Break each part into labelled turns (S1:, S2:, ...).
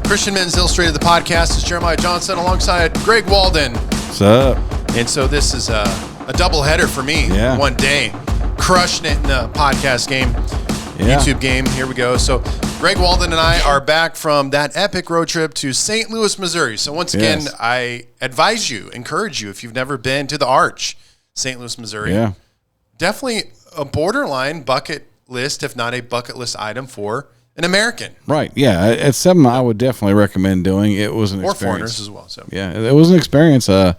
S1: Christian Men's Illustrated, the podcast, is Jeremiah Johnson alongside Greg Walden.
S2: What's up?
S1: And so this is a double header for me.
S2: Yeah.
S1: One day. Crushing it in the podcast game, YouTube game. Here we go. So Greg Walden and I are back from that epic road trip to St. Louis, Missouri. So once again, I advise you, encourage you, if you've never been to the Arch, St. Louis, Missouri. Definitely a borderline bucket list, if not a bucket list item for an American.
S2: Right. Yeah. It's something I would definitely recommend doing. It was an experience.
S1: Or foreigners as well. So
S2: yeah, it was an experience. The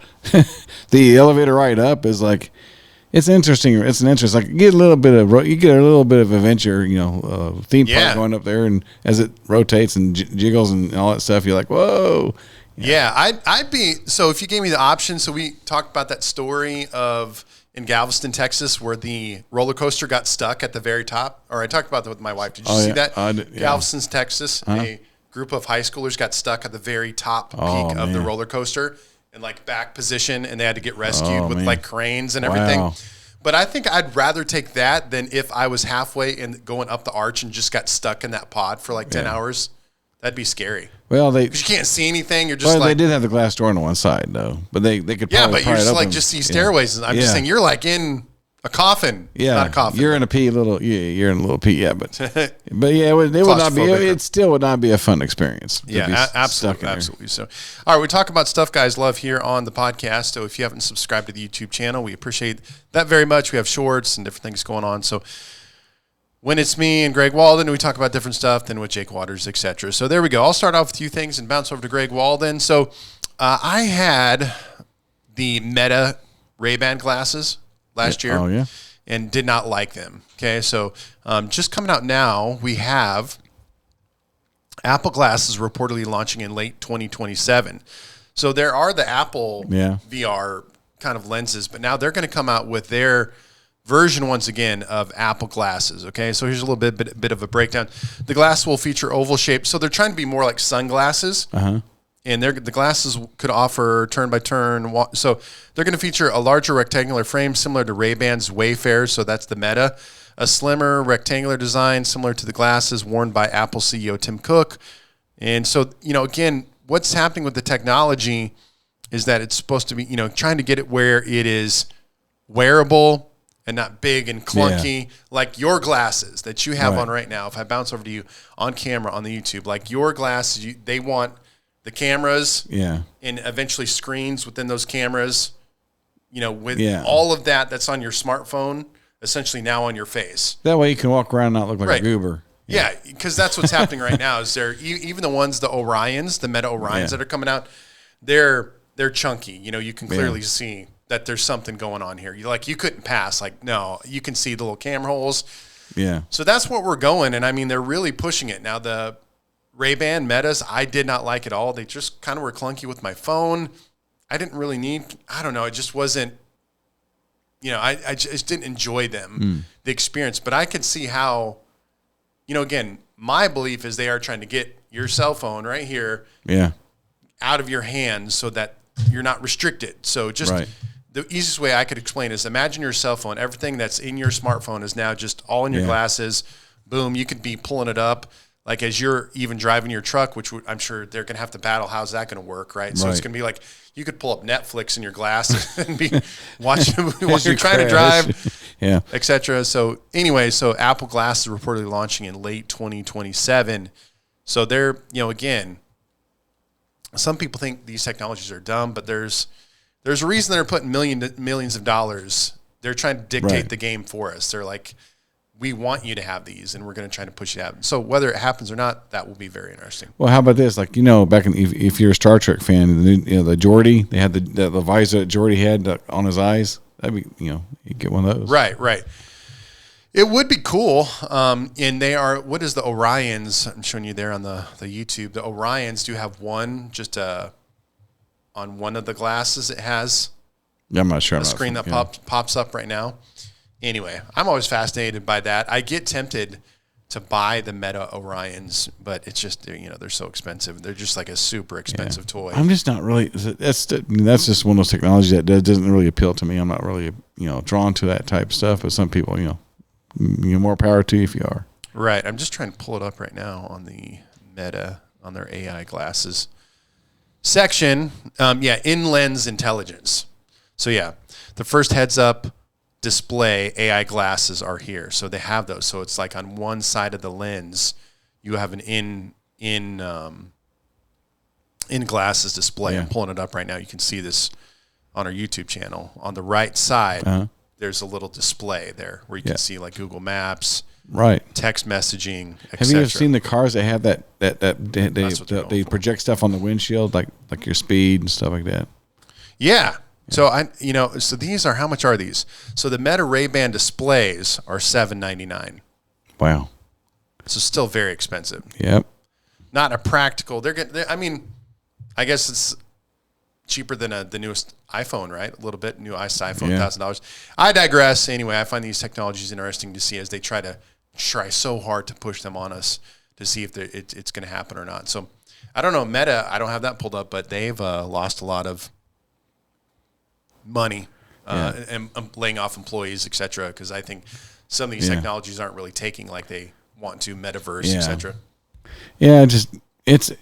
S2: elevator ride up is like, it's interesting. It's an interest. Like you get a little bit of adventure, theme park going up there, and as it rotates and jiggles and all that stuff, you're like, whoa.
S1: Yeah, I'd be, so if you gave me the option, so we talked about that story of in Galveston, Texas, where the roller coaster got stuck at the very top, or I talked about that with my wife. Did you see that? Galveston, Texas, a group of high schoolers got stuck at the very top peak of the roller coaster in like back position, and they had to get rescued with like cranes and everything. Wow. But I think I'd rather take that than if I was halfway in going up the arch and just got stuck in that pod for like 10 hours. That'd be scary.
S2: Well,
S1: because you can't see anything. You're just
S2: they did have the glass door on one side though, but they could probably
S1: but you're just like just see stairways. I'm just saying you're like in a coffin. Yeah, not a coffin.
S2: You're in a you're in a little pee. Yeah, but it would not be. It still would not be a fun experience.
S1: Yeah, absolutely. So, all right, we talk about stuff guys love here on the podcast. So if you haven't subscribed to the YouTube channel, we appreciate that very much. We have shorts and different things going on. So when it's me and Greg Walden, we talk about different stuff than with Jake Waters, etc. So there we go. I'll start off with a few things and bounce over to Greg Walden. So I had the Meta Ray-Ban glasses last year and did not like them. Okay, so just coming out now, we have Apple glasses reportedly launching in late 2027. So there are the Apple VR kind of lenses, but now they're going to come out with their version once again of Apple glasses. Okay, so here's a little bit of a breakdown. The glass will feature oval shape, so they're trying to be more like sunglasses. And the glasses could offer turn by turn. So they're going to feature a larger rectangular frame similar to Ray-Ban's Wayfair. So that's the Meta. A slimmer rectangular design similar to the glasses worn by Apple CEO Tim Cook. And so again, what's happening with the technology is that it's supposed to be trying to get it where it is wearable and not big and clunky, like your glasses that you have on right now. If I bounce over to you on camera on the YouTube, like your glasses, they want the cameras and eventually screens within those cameras, with all of that's on your smartphone, essentially now on your face.
S2: That way you can walk around and not look like a goober.
S1: Yeah, because that's what's happening right now is even the ones, the Orions, the Meta Orions that are coming out, they're chunky. You can clearly see that there's something going on here. You couldn't pass. No, you can see the little camera holes. Yeah. So that's what we're going. And I mean, they're really pushing it. Now the Ray-Ban Metas, I did not like at all. They just kind of were clunky with my phone. I didn't really I don't know. It just wasn't, I just didn't enjoy them, the experience. But I could see how, again, my belief is they are trying to get your cell phone right here out of your hands so that you're not restricted. So just the easiest way I could explain is imagine your cell phone. Everything that's in your smartphone is now just all in your glasses. Boom. You could be pulling it up like as you're even driving your truck, which I'm sure they're going to have to battle. How's that going to work? Right. So it's going to be like you could pull up Netflix in your glasses and be watching while you're trying to drive, etc. So anyway, so Apple Glass is reportedly launching in late 2027. So they're, again, some people think these technologies are dumb, but there's a reason they're putting millions of dollars. They're trying to dictate the game for us. They're like, we want you to have these, and we're going to try to push it out. So whether it happens or not, that will be very interesting.
S2: Well, how about this? Like back in if you're a the Geordi, they had the visor that Geordi had on his eyes. That'd be you get one of those.
S1: Right. It would be cool. And they are, what is the Orions? I'm showing you there on the YouTube. The Orions do have one just on one of the glasses. It has
S2: I'm not sure.
S1: A screen that pops up right now. Anyway, I'm always fascinated by that. I get tempted to buy the Meta Orions, but it's just, they're so expensive. They're just like a super expensive toy.
S2: I'm just not really, that's just one of those technologies that doesn't really appeal to me. I'm not really, drawn to that type of stuff, but some people, more power to you if you are.
S1: Right. I'm just trying to pull it up right now on the Meta on their AI glasses section. In-lens intelligence. So yeah, the first heads-up display AI glasses are here. So they have those. So it's like on one side of the lens, you have an in glasses display.
S2: Yeah.
S1: I'm pulling it up right now. You can see this on our YouTube channel. On the right side, there's a little display there where you can see like Google Maps,
S2: right,
S1: text messaging, etc.
S2: Have you ever seen the cars that have that they project stuff on the windshield, like your speed and stuff like that?
S1: Yeah. So so these are, how much are these? So the Meta Ray-Ban displays are $799.
S2: Wow.
S1: So still very expensive.
S2: Yep.
S1: Not a practical. I guess it's cheaper than the newest iPhone, right? A little bit. New iPhone, $1,000. I digress. Anyway, I find these technologies interesting to see as they try so hard to push them on us to see if it's going to happen or not. So I don't know. Meta, I don't have that pulled up, but they've lost a lot of money and laying off employees, et cetera, because I think some of these technologies aren't really taking like they want to, metaverse, et cetera.
S2: Yeah, it's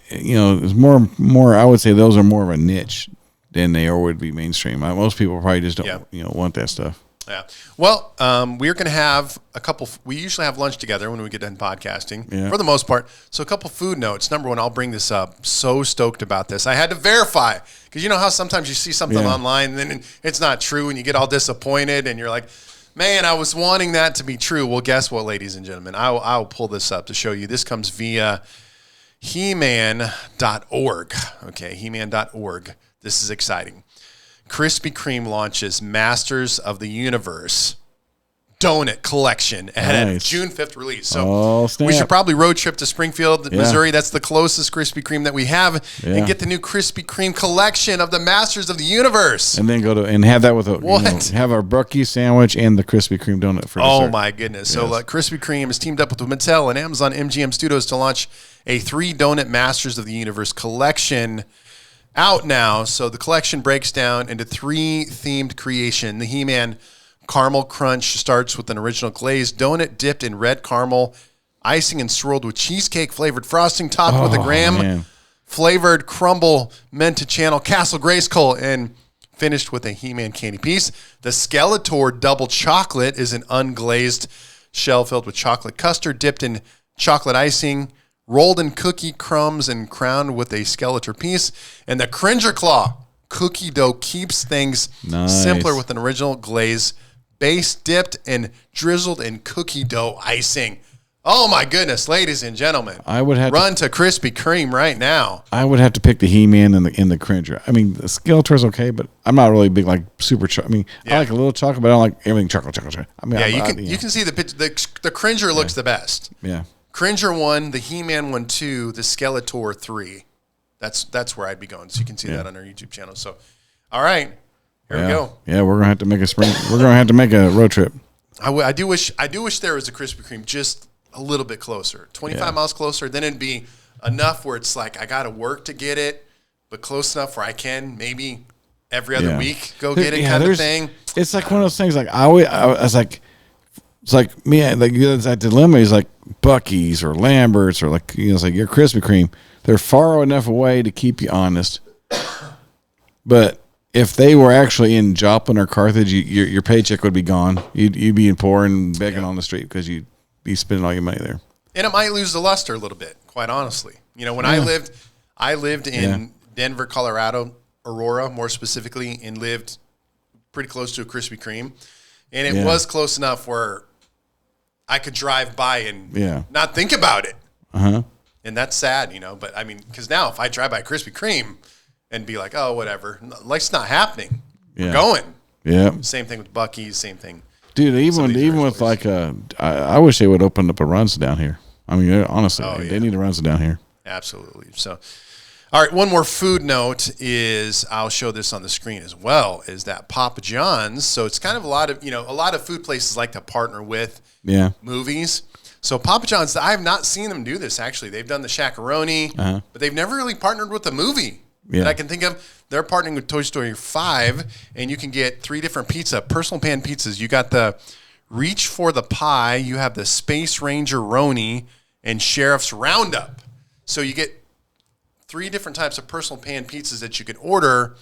S2: more. I would say those are more of a niche than they would be mainstream. Most people probably just don't want that stuff.
S1: Yeah. Well, we're going to have a couple. We usually have lunch together when we get done podcasting, for the most part. So a couple food notes. Number one, I'll bring this up. So stoked about this. I had to verify, because you know how sometimes you see something online and then it's not true and you get all disappointed and you're like, man, I was wanting that to be true. Well, guess what, ladies and gentlemen? I'll pull this up to show you. This comes via He-Man.org. Okay, He-Man.org. This is exciting. Krispy Kreme launches Masters of the Universe donut collection ahead of June 5th release. So we should probably road trip to Springfield, Missouri. That's the closest Krispy Kreme that we have, and get the new Krispy Kreme collection of the Masters of the Universe.
S2: And then go to and have that with have our Bucky sandwich and the Krispy Kreme donut for dessert.
S1: Oh my goodness. So Krispy Kreme has teamed up with Mattel and Amazon MGM Studios to launch a 3-donut Masters of the Universe collection out now. So the collection breaks down into 3 themed creation. The He-Man Caramel Crunch starts with an original glazed donut dipped in red caramel, icing and swirled with cheesecake flavored frosting, topped with a graham flavored crumble meant to channel Castle Grayskull, and finished with a He-Man candy piece. The Skeletor Double Chocolate is an unglazed shell filled with chocolate custard dipped in chocolate icing, rolled in cookie crumbs and crowned with a Skeletor piece. And the Cringer Claw cookie dough keeps things simpler with an original glaze base dipped and drizzled in cookie dough icing. Oh my goodness, ladies and gentlemen!
S2: I would have
S1: run to Krispy Kreme right now.
S2: I would have to pick the He-Man and the Cringer. I mean, the Skeletor's okay, but I'm not really big like super. I mean, I like a little chocolate, but I don't like everything chocolate. I mean,
S1: you can see the picture. The Cringer looks the best.
S2: Yeah.
S1: Cringer 1, the He-Man 1, 2, the Skeletor 3. That's where I'd be going. So you can see that on our YouTube channel. So, all right, here we go.
S2: Yeah, we're gonna have to make We're gonna have to make a road trip.
S1: I do wish there was a Krispy Kreme just a little bit closer, 25 miles closer. Then it'd be enough where it's like I got to work to get it, but close enough where I can maybe every other week go get it kind of thing.
S2: It's like one of those things. Like I was like. It's like me, like that dilemma is like Buc-ee's or Lambert's or like it's like your Krispy Kreme. They're far enough away to keep you honest, but if they were actually in Joplin or Carthage, your paycheck would be gone. You'd be poor and begging on the street because you'd be spending all your money there.
S1: And it might lose the luster a little bit, quite honestly. You know, when I lived in Denver, Colorado, Aurora more specifically, and lived pretty close to a Krispy Kreme, and it was close enough where I could drive by and not think about it. And that's sad, you know. But, I mean, because now if I drive by Krispy Kreme and be like, oh, whatever, like it's not happening. We're going.
S2: Yeah.
S1: Same thing with Buc-ee's, same thing.
S2: Dude, even with like I wish they would open up a runs down here. I mean, honestly, they need a runs down here.
S1: Absolutely. So, all right, one more food note is, I'll show this on the screen as well, is that Papa John's. So it's kind of a lot of food places like to partner with movies. So Papa John's, I have not seen them do this, actually. They've done the Shakaroni, but they've never really partnered with a movie that I can think of. They're partnering with Toy Story 5, and you can get 3 different personal pan pizzas. You got the Reach for the Pie, you have the Space Ranger Roni, and Sheriff's Roundup. So you get 3 different types of personal pan pizzas that you can order,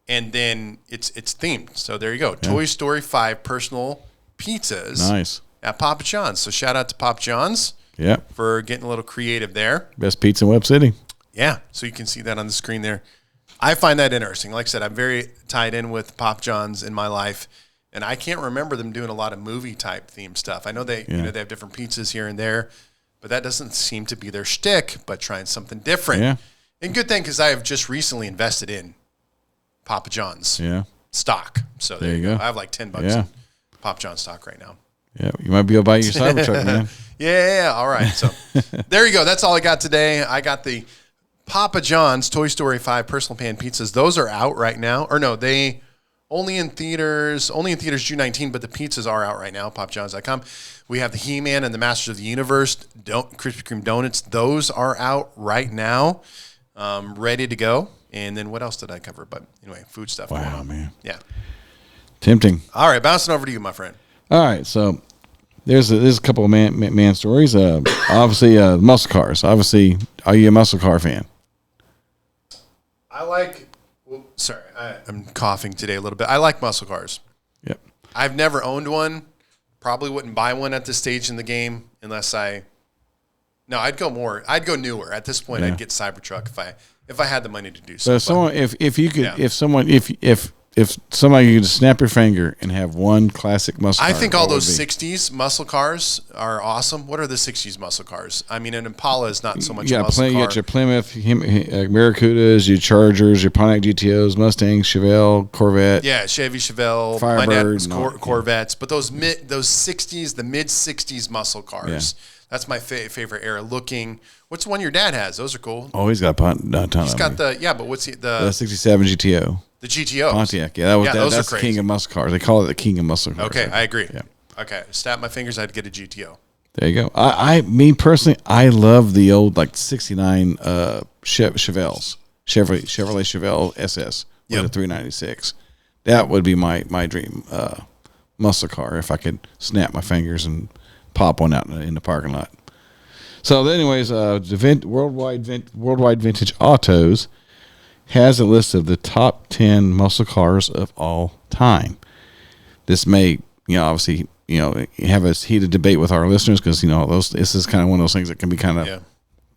S1: and then it's themed. So there you go. Yeah. Toy Story 5 personal pizzas.
S2: Nice.
S1: At Papa John's. So shout out to Papa John's.
S2: Yeah.
S1: For getting a little creative there.
S2: Best pizza in Web City.
S1: Yeah. So you can see that on the screen there. I find that interesting. Like I said, I'm very tied in with Papa John's in my life, and I can't remember them doing a lot of movie type theme stuff. I know they they have different pizzas here and there, but that doesn't seem to be their shtick, but trying something different.
S2: Yeah.
S1: And good thing, because I have just recently invested in Papa John's stock. So there you go. I have like $10 in Papa John's stock right now.
S2: Yeah, you might be able to buy your Cybertruck, man.
S1: Yeah. All right. So there you go. That's all I got today. I got the Papa John's Toy Story 5 personal pan pizzas. Those are out right now. Or no, they only in theaters June 19, but the pizzas are out right now, papajohns.com. We have the He-Man and the Masters of the Universe Krispy Kreme donuts. Those are out right now, ready to go. And then what else did I cover? But anyway, food stuff.
S2: Wow, man.
S1: Yeah.
S2: Tempting.
S1: All right, bouncing over to you, my friend.
S2: All right, so there's a couple of man stories. Obviously, muscle cars. Obviously, are you a muscle car fan?
S1: I like. Well, sorry, I'm coughing today a little bit. I like muscle cars.
S2: Yep.
S1: I've never owned one. Probably wouldn't buy one at this stage in the game unless I'd go newer. At this point, I'd get Cybertruck if I had the money to do so.
S2: So if somebody could just snap your finger and have one classic muscle car,
S1: I think all those 60s muscle cars are awesome. What are the 60s muscle cars? I mean, an Impala is not so much a muscle car.
S2: You got your Plymouth, Barracudas, your Chargers, your Pontiac GTOs, Mustangs, Chevelle, Corvette.
S1: Yeah, Chevy, Chevelle,
S2: Firebird,
S1: Corvettes. But those 60s, the mid-60s muscle cars, that's my favorite era looking. What's the one your dad has? Those are cool.
S2: Oh, he's got a ton of them.
S1: He's got but what's the
S2: 67 GTO.
S1: The GTO.
S2: Pontiac, that's the king of muscle cars. They call it the king of muscle cars.
S1: Okay, I agree.
S2: Yeah.
S1: Okay, snap my fingers, I'd get a GTO.
S2: There you go. Me personally, I love the old 69 Chevelles. Chevrolet Chevelle SS with a 396. That would be my dream muscle car if I could snap my fingers and pop one out in the parking lot. So, anyways, Worldwide Vintage Autos has a list of the top 10 muscle cars of all time. This may, obviously, have a heated debate with our listeners because, this is kind of one of those things that can be kind of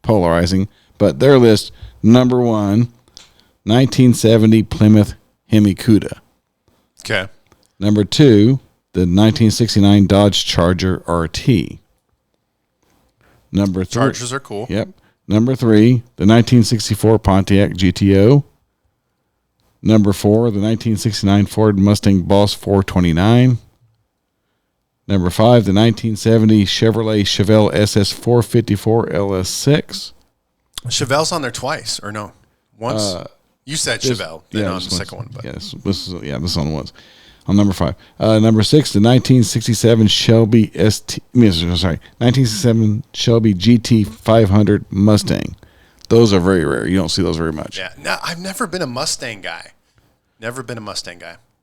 S2: polarizing. But their list, number 1, 1970 Plymouth Hemi Cuda.
S1: Okay.
S2: Number 2, the 1969 Dodge Charger RT. Number 3.
S1: Chargers are cool.
S2: Yep. Number 3, the 1964 Pontiac GTO. Number 4, the 1969 Ford Mustang Boss 429. Number 5, the 1970 Chevelle SS 454 LS6.
S1: Chevelle's on there twice, or no? Once? You said Chevelle, then on the second one. But.
S2: Yes, this one was. On number 5. Number 6, the 1967 Shelby 1967 Shelby GT 500 Mustang. Those are very rare. You don't see those very much.
S1: Yeah. No, I've never been a Mustang guy.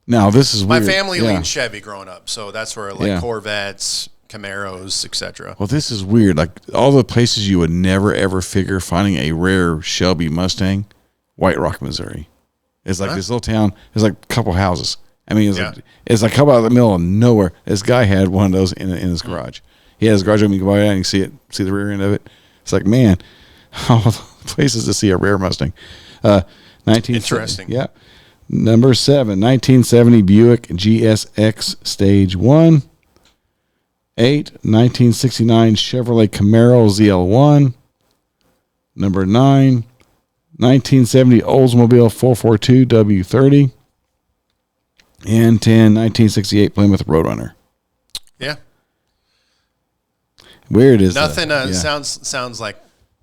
S2: Now, this is
S1: my
S2: weird.
S1: family leaned Chevy growing up, so that's where Corvettes, Camaros, etc.
S2: Well, this is weird. Like all the places you would never ever figure finding a rare Shelby Mustang, White Rock, Missouri. It's like this little town. There's like a couple houses. I mean, it's like come out of the middle of nowhere. This guy had one of those in his garage. He has his garage open. You can go out and you can see the rear end of it. It's like, man, all the places to see a rare Mustang.
S1: Interesting.
S2: Yeah. Number 7, 1970 Buick GSX Stage 1. 8, 1969 Chevrolet Camaro ZL1. Number 9, 1970 Oldsmobile 442 W30. And 10, 1968 Plymouth Roadrunner.
S1: Yeah.
S2: Weird is
S1: nothing. Sounds like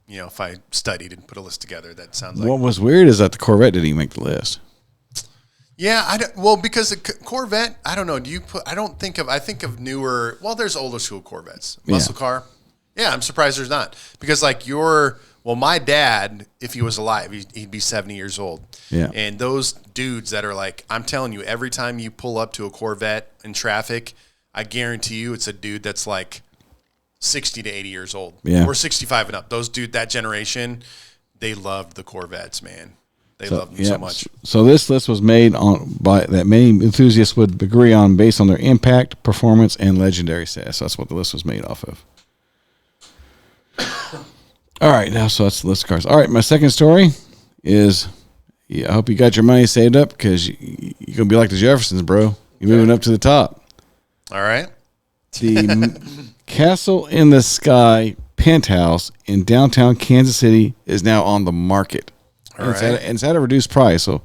S1: if I studied and put a list together, that sounds like.
S2: What was weird is that the Corvette didn't even make the list.
S1: Yeah, because the Corvette, I don't know. I think of newer. Well, there's older school Corvettes, muscle car. Yeah, I'm surprised there's not because my dad, if he was alive, he'd be 70 years old.
S2: Yeah.
S1: And those dudes that are like, I'm telling you, every time you pull up to a Corvette in traffic, I guarantee you it's a dude that's like 60 to 80 years old.
S2: Yeah.
S1: Or 65 and up. Those that generation, they loved the Corvettes, man. They loved them so much.
S2: So this list was made by that many enthusiasts would agree on based on their impact, performance, and legendary status. So that's what the list was made off of. All right, now so that's the list of cars. All right, my second story is, I hope you got your money saved up because you're gonna be like the Jeffersons, bro. You're moving up to the top.
S1: All right.
S2: The Castle in the Sky penthouse in downtown Kansas City is now on the market. It's at a reduced price, so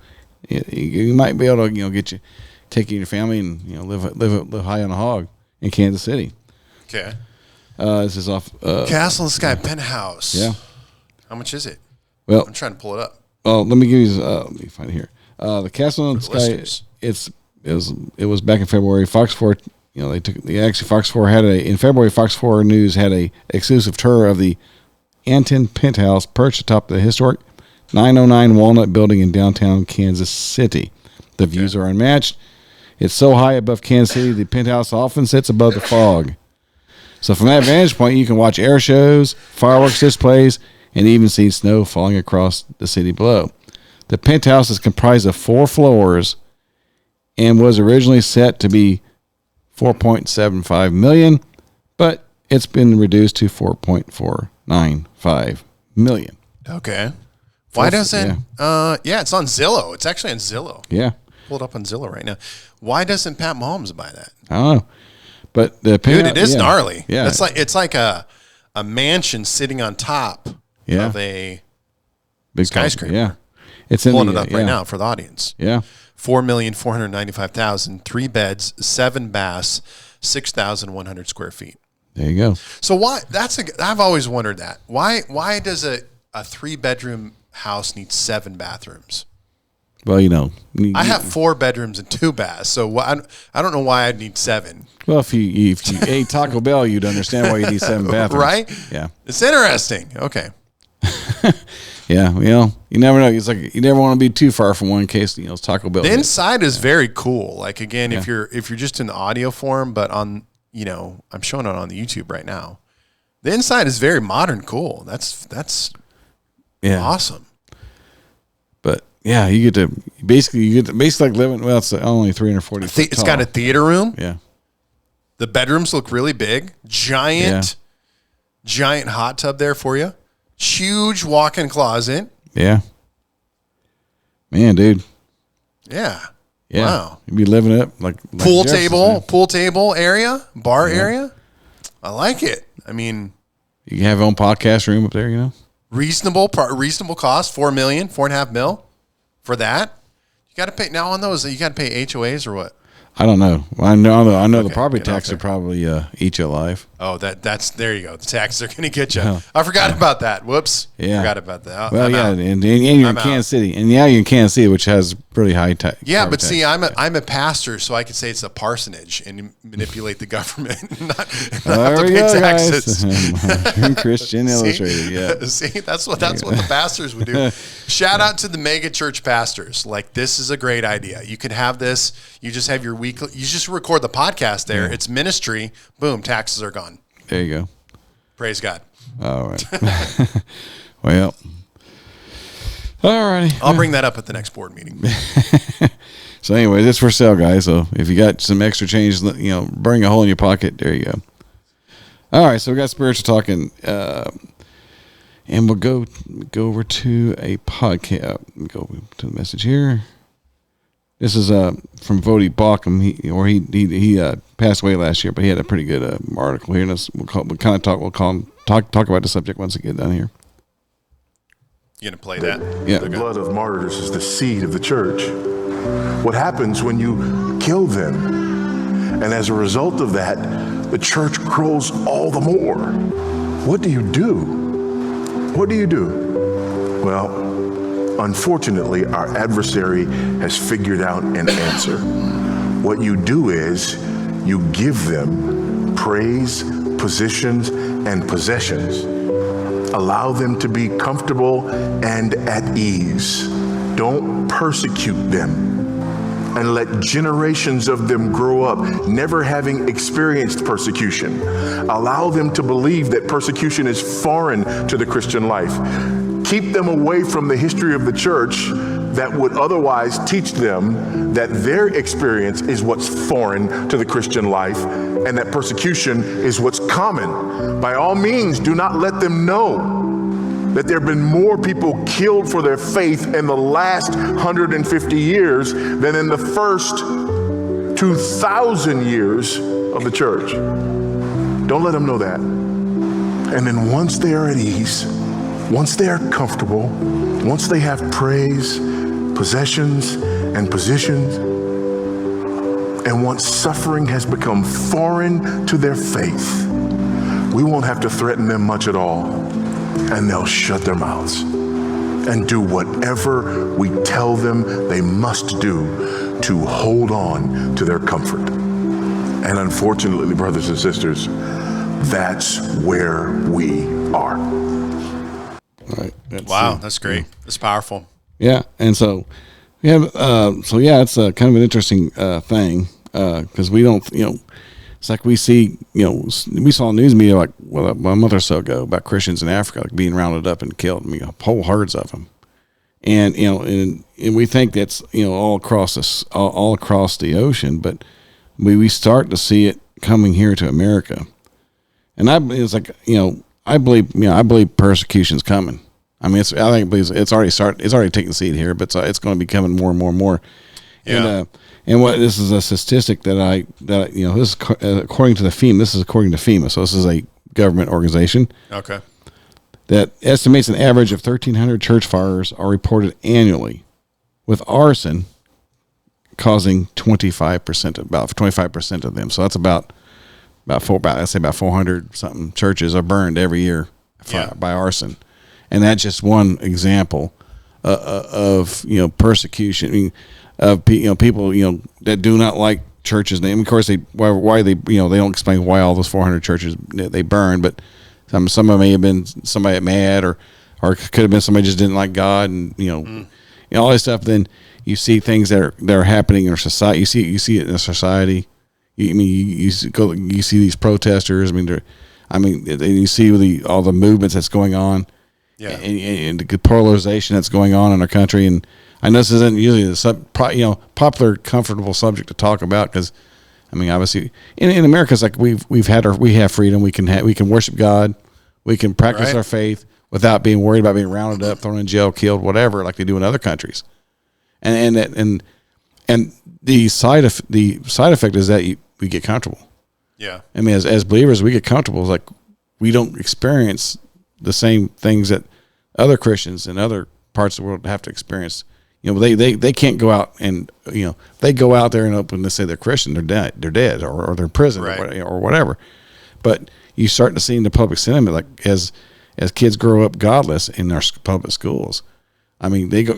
S2: you might be able to take your family and live high on a hog in Kansas City.
S1: Okay.
S2: This is off
S1: Castle in the Sky penthouse.
S2: Yeah.
S1: How much is it?
S2: Well,
S1: I'm trying to pull it up.
S2: Oh, let me give you. Let me find it here. The Castle in the Sky. It was back in February. Fox 4. Fox 4 had in February. Fox 4 News had a exclusive tour of the Antin Penthouse perched atop the historic 909 Walnut Building in downtown Kansas City. The views are unmatched. It's so high above Kansas City, the penthouse often sits above the fog. So from that vantage point, you can watch air shows, fireworks displays, and even see snow falling across the city below. The penthouse is comprised of 4 floors and was originally set to be $4.75 million, but it's been reduced to $4.495 million.
S1: Okay. Why doesn't it's on Zillow. It's actually on Zillow.
S2: Yeah.
S1: Pull it up on Zillow right now. Why doesn't Pat Mahomes buy that?
S2: I don't know. But dude,
S1: it is gnarly.
S2: Yeah.
S1: It's like a mansion sitting on top of a big skyscraper.
S2: Yeah. It's
S1: pulling it up right now for the audience.
S2: Yeah.
S1: 4,495,000, 3 beds, 7 baths, 6,100 square feet.
S2: There you go.
S1: So why I've always wondered that. Why does a 3-bedroom house need 7 bathrooms?
S2: Well,
S1: I have 4 bedrooms and 2 baths, so I don't know why I'd need 7.
S2: Well, if you ate Taco Bell, you'd understand why you need 7 bathrooms,
S1: right?
S2: Yeah,
S1: it's interesting. Okay.
S2: Yeah, you never know. It's like you never want to be too far from one in case it's Taco Bell.
S1: The inside is very cool. Like again, if you're just in the audio form, but on I'm showing it on the YouTube right now. The inside is very modern, cool. That's awesome.
S2: But yeah, you get to basically like living. Well, it's only 340 feet
S1: It's got a theater room.
S2: Yeah.
S1: The bedrooms look really big. Giant hot tub there for you. Huge walk-in closet.
S2: Yeah. Man, dude.
S1: Yeah.
S2: Wow. You'd be living it up like
S1: pool table area, bar area. I like it. I mean,
S2: you can have your own podcast room up there,
S1: Reasonable cost, $4.5 million for that. You got to pay now on those. You got to pay HOAs or what?
S2: I don't know. I know the property tax would probably eat you alive.
S1: Oh, that's there you go. The taxes are going to get you. I forgot about that. Whoops.
S2: Yeah.
S1: Forgot about that.
S2: Well, and you're in Kansas City, and you're in Kansas City, which has pretty high tax.
S1: Yeah, but see, I'm a pastor, so I could say it's a parsonage and manipulate the government, not have to pay taxes.
S2: Christian Illustrated. Yeah.
S1: See, that's what the pastors would do. Shout out to the mega church pastors. Like, this is a great idea. You can have this. You just have your weekly. You just record the podcast there. Yeah. It's ministry. Boom, taxes are gone.
S2: There you go.
S1: Praise God.
S2: All right. Well, all righty.
S1: I'll bring that up at the next board meeting.
S2: So anyway, this for sale, guys. So if you got some extra change, burning a hole in your pocket, there you go. All right, so we got spiritual talking, and we'll go over to a podcast. Go to the message here. This is from Vody Bauckham. He passed away last year, but he had a pretty good article here. And we'll talk about the subject once we get done here.
S1: You gonna play that?
S2: Yeah.
S3: The blood of martyrs is the seed of the church. What happens when you kill them? And as a result of that, the church grows all the more. What do you do? What do you do? Well, unfortunately, our adversary has figured out an answer. What you do is you give them praise, positions, and possessions. Allow them to be comfortable and at ease. Don't persecute them. And let generations of them grow up never having experienced persecution. Allow them to believe that persecution is foreign to the Christian life. keep them away from the history of the church that would otherwise teach them that their experience is what's foreign to the Christian life and that persecution is what's common. By all means, do not let them know that there have been more people killed for their faith in the last 150 years than in the first 2,000 years of the church. Don't let them know that. And then once they are at ease, once they are comfortable, once they have praise, possessions, and positions, and once suffering has become foreign to their faith, we won't have to threaten them much at all, and they'll shut their mouths and do whatever we tell them they must do to hold on to their comfort. And unfortunately, brothers and sisters, that's where we are.
S2: Right.
S1: That's great. That's powerful.
S2: Yeah, and so we have, it's kind of an interesting thing because we don't, it's like we see, we saw news media like a month or so ago about Christians in Africa like being rounded up and killed. Whole herds of them, and and we think that's all across the ocean, but we start to see it coming here to America, and I believe persecution's coming. I mean, I think it's already taking seed here, but it's going to be coming more and more and more.
S1: Yeah.
S2: And what this is a statistic that this is according to the FEMA. This is according to FEMA, so this is a government organization.
S1: Okay.
S2: That estimates an average of 1,300 church fires are reported annually, with arson causing 25% of them. So that's about 400 something churches are burned every year by arson. And that's just one example of persecution. Of people that do not like churches. And of course, they don't explain why all those 400 churches they burned, but some of them may have been somebody mad, or could have been somebody just didn't like God, and all this stuff. Then you see things that are happening in our society. You see it in a society. You see these protesters. You see all the movements that's going on. Yeah, and the polarization that's going on in our country, and I know this isn't usually the popular, comfortable subject to talk about because, obviously in America it's like we have freedom. We can worship God, we can practice our faith without being worried about being rounded up, thrown in jail, killed, whatever, like they do in other countries. And the side effect is that we get comfortable.
S1: Yeah,
S2: as believers we get comfortable. It's like we don't experience the same things that other Christians in other parts of the world have to experience. They can't go out and they go out there and openly say they're Christian, they're dead, or they're in prison, or whatever. But you start to see in the public sentiment, like as kids grow up godless in our public schools. They go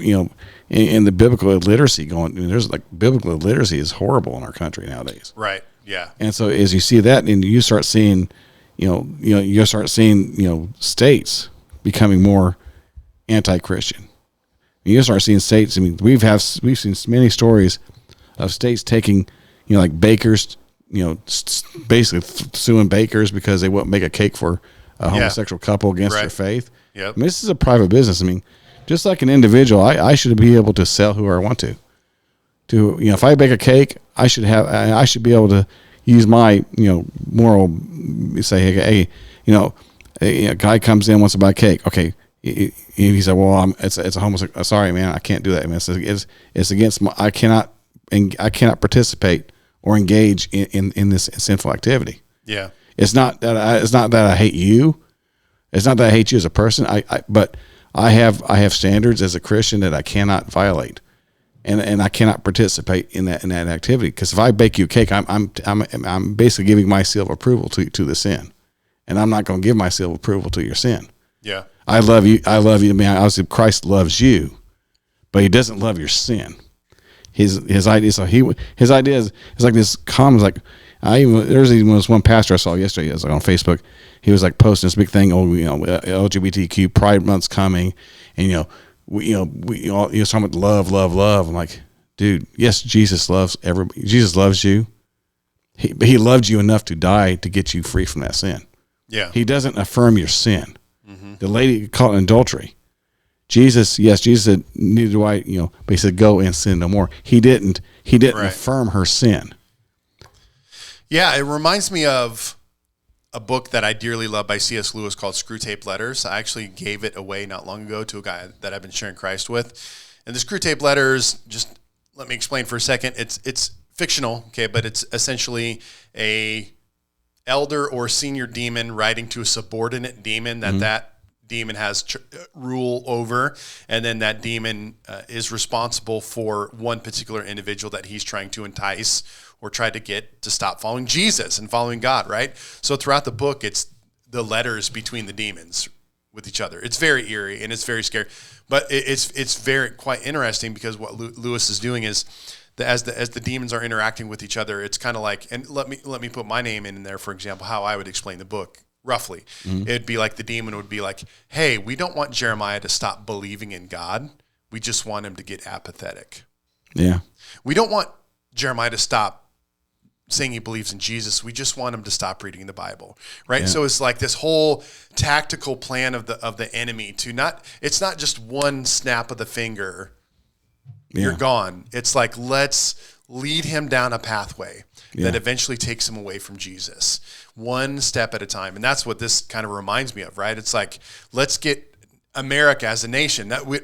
S2: in the biblical illiteracy going. There's biblical illiteracy is horrible in our country nowadays.
S1: Right. Yeah.
S2: And so as you see that, and you start seeing. You start seeing, states becoming more anti-Christian. You start seeing states. We've seen many stories of states taking, like bakers, basically suing bakers because they won't make a cake for a homosexual couple against their faith.
S1: Yep.
S2: This is a private business. Just like an individual, I should be able to sell who I want to. If I bake a cake, I should be able to use my, moral, say, hey, a guy comes in, wants to buy cake. Okay. He said, well, it's a homosexual. Sorry, man, I can't do that. It's against I cannot participate or engage in this sinful activity.
S1: Yeah.
S2: It's not that I hate you. It's not that I hate you as a person. But I have standards as a Christian that I cannot violate. And I cannot participate in that activity, because if I bake you a cake, I'm basically giving my seal of approval to the sin, and I'm not going to give my seal of approval to your sin.
S1: Yeah,
S2: I love you. Obviously, Christ loves you, but He doesn't love your sin. His idea. So his idea is like this common. Like there's even this one pastor I saw yesterday. It was on Facebook. He was like posting this big thing. LGBTQ Pride Month's coming, and we all talking about love. I'm like, dude, yes, Jesus loves everybody. Jesus loves you. He loved you enough to die to get you free from that sin.
S1: Yeah.
S2: He doesn't affirm your sin. Mm-hmm. The lady caught in adultery. Jesus said, neither do I, but he said, go and sin no more. He didn't
S1: Right.
S2: affirm her sin.
S1: Yeah, it reminds me of a book that I dearly love by C.S. Lewis called Screw Tape Letters. I actually gave it away not long ago to a guy that I've been sharing Christ with. And the Screw Tape Letters, just let me explain for a second. It's fictional, okay, but it's essentially a elder or senior demon writing to a subordinate demon that demon has rule over, and then that demon is responsible for one particular individual that he's trying to entice or try to get to stop following Jesus and following God, right? So throughout the book, it's the letters between the demons with each other. It's very eerie and it's very scary, but it's very quite interesting because what Lewis is doing is as the demons are interacting with each other, it's kind of like, and let me put my name in there, for example, how I would explain the book roughly. It'd be like the demon would be like, hey, we don't want Jeremiah to stop believing in God. We just want him to get apathetic.
S2: Yeah.
S1: We don't want Jeremiah to stop saying he believes in Jesus. We just want him to stop reading the Bible, right? Yeah. So it's like this whole tactical plan of the enemy it's not just one snap of the finger, you're gone. It's like, let's lead him down a pathway that eventually takes him away from Jesus, one step at a time. And that's what this kind of reminds me of, right? It's like, let's get America as a nation. That we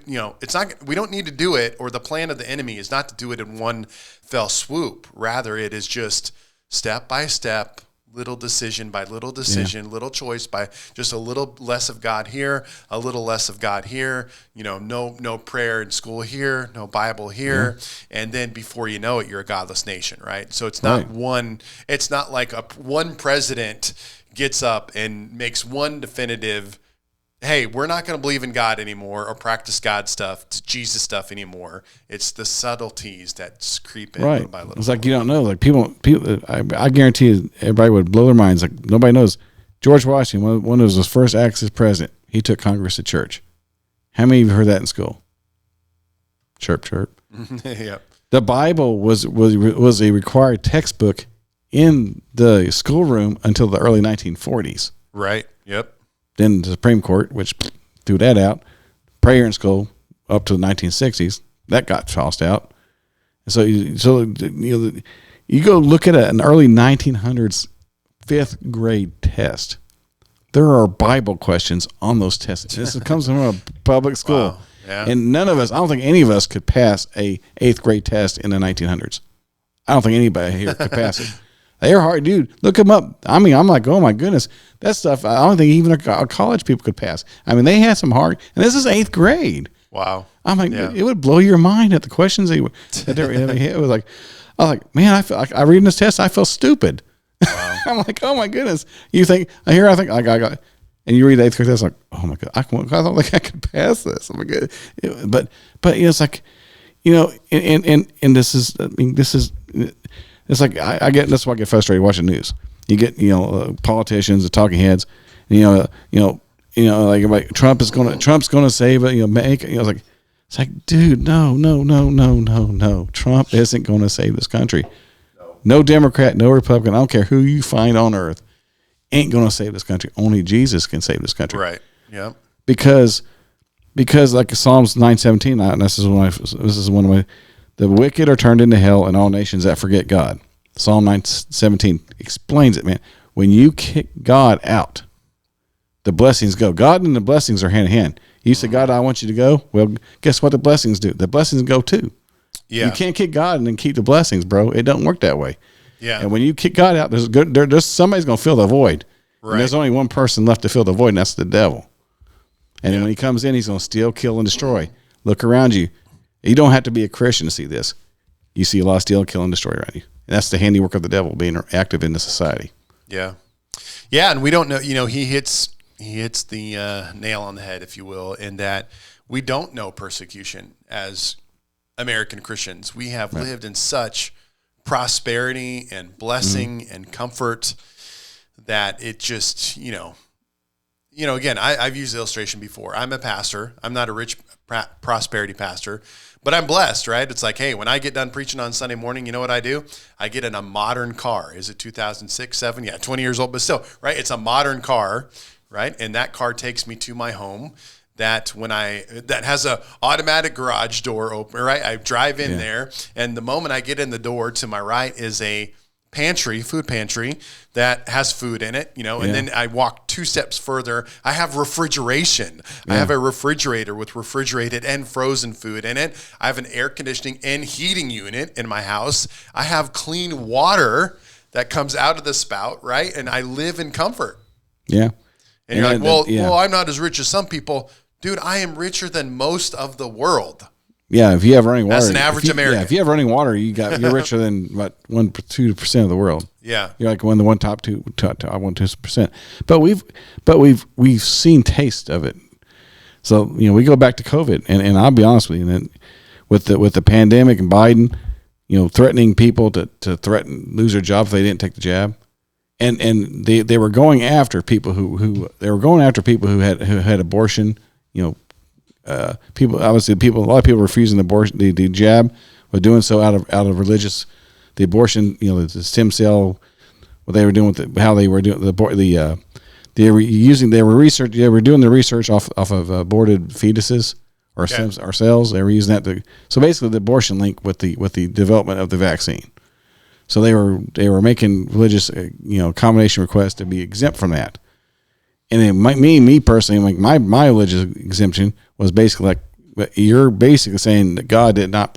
S1: don't need to do it, or the plan of the enemy is not to do it in one fell swoop. Rather, it is just step by step, little decision by little decision, little choice by just a little less of God here, a little less of God here, no prayer in school here, no Bible here. And then before you know it, you're a godless nation, right? So it's not it's not like one president gets up and makes one definitive, hey, we're not going to believe in God anymore or practice God stuff, Jesus stuff anymore. It's the subtleties that creep in little by little.
S2: It's like you don't know. Like people. I guarantee you, everybody would blow their minds. Like nobody knows. George Washington, one of his first acts as president, he took Congress to church. How many of you heard that in school? Chirp, chirp.
S1: Yep.
S2: The Bible was a required textbook in the schoolroom until the early 1940s.
S1: Right. Yep.
S2: Then the Supreme Court, which threw that out, prayer in school up to the 1960s, that got tossed out. And so you go look at an early 1900s 5th grade test. There are Bible questions on those tests. This comes from a public school.
S1: Wow. Yeah.
S2: And none of us, I don't think any of us could pass a 8th grade test in the 1900s. I don't think anybody here could pass it. They're hard, dude. Look them up. I mean, I'm like, oh my goodness, that stuff. I don't think even a college people could pass. I mean, they had some hard, and this is 8th grade.
S1: Wow.
S2: I'm like, it would blow your mind at the questions it was like, I was like, man, I reading this test, I feel stupid. Wow. I'm like, oh my goodness. You think I think I got, and you read the 8th grade test, like, oh my god, I don't think I could pass this. Oh my god. But it's like, and this is, I mean, this is. It's like I get. That's why I get frustrated watching news. You get politicians, the talking heads, like Trump's gonna save it. It's like, dude, no. Trump isn't gonna save this country. No Democrat, no Republican. I don't care who you find on earth, ain't gonna save this country. Only Jesus can save this country.
S1: Right. Yeah.
S2: Because like Psalms 9:17, and this is one of my. The wicked are turned into hell, and all nations that forget God. Psalm 9:17 explains it, man. When you kick God out, the blessings go. God and the blessings are hand in hand. You say, God, I want you to go. Well, guess what the blessings do? The blessings go too. Yeah. You can't kick God and then keep the blessings, bro. It don't work that way.
S1: Yeah.
S2: And when you kick God out, there's somebody's going to fill the void. Right. And there's only one person left to fill the void, and that's the devil. And then when he comes in, he's going to steal, kill, and destroy. Look around you. You don't have to be a Christian to see this. You see a lot of steal, kill, and destroy around you. And that's the handiwork of the devil being active in the society.
S1: Yeah. Yeah, and we don't know, he hits the nail on the head, if you will, in that we don't know persecution as American Christians. We have lived in such prosperity and blessing and comfort that it just, again, I've used the illustration before. I'm a pastor. I'm not a rich prosperity pastor, but I'm blessed, right? It's like, hey, when I get done preaching on Sunday morning, you know what I do? I get in a modern car. Is it 2006, 7? Yeah, 20 years old, but still, right? It's a modern car, right? And that car takes me to my home. that that has a automatic garage door open, right? I drive in there, and the moment I get in the door, to my right is a food pantry that has food in it, and then I walk 2 steps further. I have refrigeration. I have a refrigerator with refrigerated and frozen food in it. I have an air conditioning and heating unit in my house. I have clean water that comes out of the spout, right? And I live in comfort.
S2: Yeah.
S1: And you're like, well, I'm not as rich as some people. Dude, I am richer than most of the world.
S2: Yeah, if you have running water,
S1: as an average American,
S2: if you have running water, you're richer than about 1-2% of the world.
S1: Yeah,
S2: you're like one of the top 2%. But we've seen taste of it. So we go back to COVID, and I'll be honest with you, with the pandemic and Biden, threatening people to lose their job if they didn't take the jab, and they were going after people who had abortion, a lot of people refusing the jab, were doing so out of religious, the abortion, the stem cell, what they were doing with how they were doing they were doing the research off of aborted fetuses or cells. They were using that so basically the abortion link with the development of the vaccine. So they were making religious, accommodation requests to be exempt from that. And it might me personally, like my religious exemption was basically like, you're basically saying that God did not.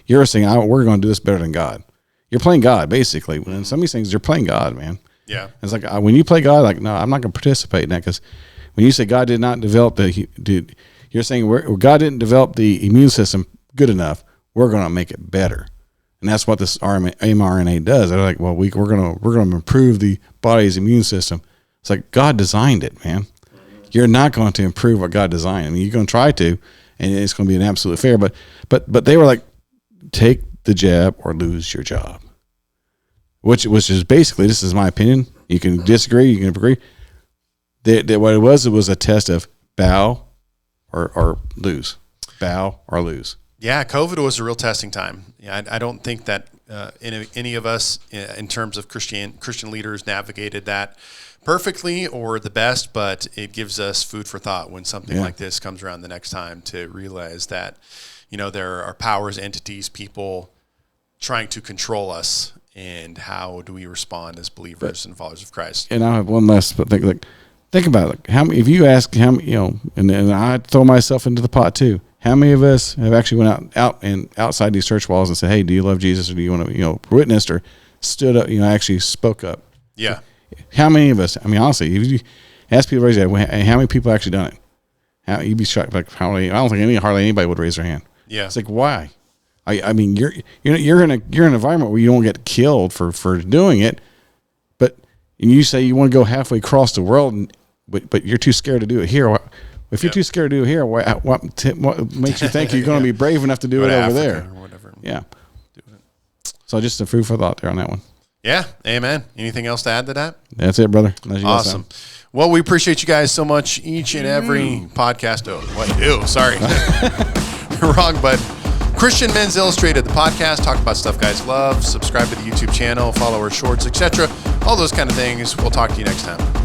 S2: You're saying we're going to do this better than God. You're playing God basically. When some of these things, you're playing God, man.
S1: Yeah.
S2: It's like when you play God, like no, I'm not going to participate in that, because when you say God did not develop you're saying God didn't develop the immune system good enough. We're going to make it better, and that's what this mRNA does. They're like, well, we're going to improve the body's immune system. It's like God designed it, man. You're not going to improve what God designed. I mean, you're going to try to, and it's going to be an absolute fair. But they were like, take the jab or lose your job, which is basically, this is my opinion. You can disagree, you can agree. What it was a test of bow or lose, bow or lose.
S1: Yeah, COVID was a real testing time. Yeah, I don't think that any of us, in terms of Christian leaders, navigated that perfectly or the best, but it gives us food for thought when something like this comes around the next time, to realize that, there are powers, entities, people trying to control us, and how do we respond as believers and followers of Christ? And
S2: I have one last thing. Think about it. Like how many, if you ask how many, and I throw myself into the pot too. How many of us have actually went out and outside these church walls and said, "Hey, do you love Jesus, or do you want to, witnessed or stood up, actually spoke up?"
S1: Yeah.
S2: How many of us? I mean, honestly, if you ask people to raise their hand, how many people actually done it? You'd be shocked. Like how many? I don't think hardly anybody would raise their hand.
S1: Yeah.
S2: It's like, why? I mean, you're in an environment where you don't get killed for doing it, and you say you want to go halfway across the world, but you're too scared to do it here. If you're too scared to do it here, what makes you think you're going to be brave enough to do it over
S1: Africa
S2: there?
S1: Or whatever.
S2: Yeah. So just a food for thought there on that one.
S1: Yeah. Amen. Anything else to add to that?
S2: That's it, brother.
S1: Awesome. Well, we appreciate you guys so much, each and every podcast. Oh, what? Ew, sorry. Wrong button. Christian Men's Illustrated, the podcast, talk about stuff guys love. Subscribe to the YouTube channel, follow our shorts, etc. All those kind of things. We'll talk to you next time.